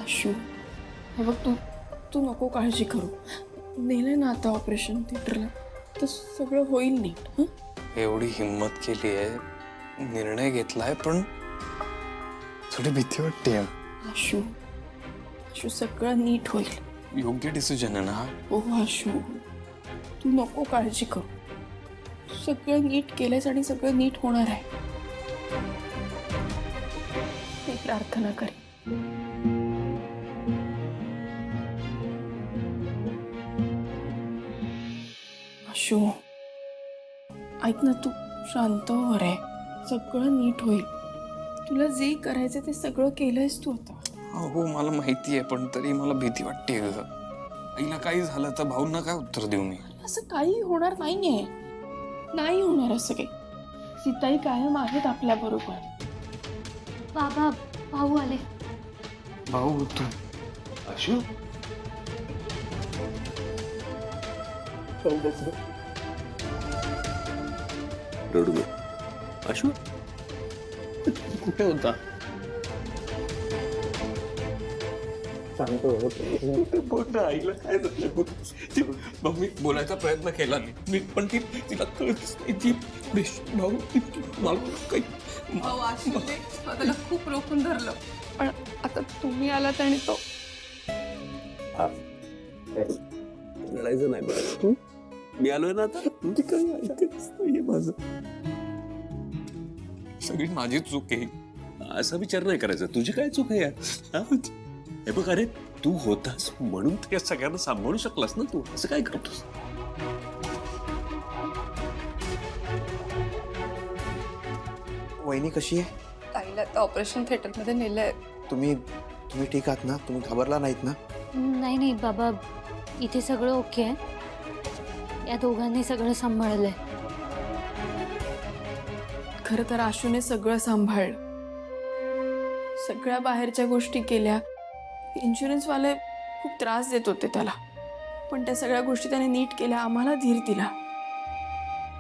आशू, हे बघ, तू तू नको काळजी करू. नेलंय ना आता ऑपरेशन थिएटरला, तर सगळं होईल नीट. हं? एवढी हिम्मत केली आहे, निर्णय घेतलाय, पण थोडी भीती वाटते. आशू, आशू, सगळं नीट होईल. योग्य डिसिजन आहे ना हा? हो आशू, तू नको काळजी करू. तू सगळं नीट केलंयस आणि सगळं नीट होणार आहे. मी प्रार्थना करेन. आशू, ऐक ना, तू शांत हो रे. सगळं नीट होईल. तुला जे करायचं ते सगळं केलंयस तू आता. हो, मला माहिती आहे, पण तरी मला भीती वाटते ग. आईला काही झालं तर भाऊंना काय उत्तर देऊ मी? असं काही होणार नाहीये. नाही होणार असं काही. सीताई कायम आहेत आपल्या बरोबर. बाबा, भाऊ आले. भाऊ तू आशू रडू दे. आशू कुठे होता? आईला काय झालं? मग मी बोलायचा प्रयत्न केला मी, पण तिला कळतच नाही. ती भाऊ मला काही त्याला खूप रोखून धरलं, पण आता तुम्ही आलात आणि तो रडायचं नाही बरं. मी आलोय ना आता. ते काही ऐकतच नाहीये माझं. सगळी माझी चूक आहे. असा विचार नाही करायचा. तुझी काय चूक आहे यार? हा? हे बघ, अरे तू होतास म्हणून त्या सगळ्यांना सांभाळू शकलास ना तू. असं काय करतोस? वहिनी कशी आहे? ताईला आता ऑपरेशन थिएटरमध्ये नेलंय. तुम्ही ठीक आहात ना? तुम्ही घाबरला नाहीत ना? नाही नाही बाबा, इथे सगळं ओके आहे. या दोघांनी सगळं सांभाळलंय. खरं तर आशूने सगळं सांभाळलं. सगळ्या बाहेरच्या गोष्टी केल्या. इन्शुरन्सवाले खूप त्रास देत होते त्याला, पण त्या सगळ्या गोष्टी त्याने नीट केल्या. आम्हाला धीर दिला.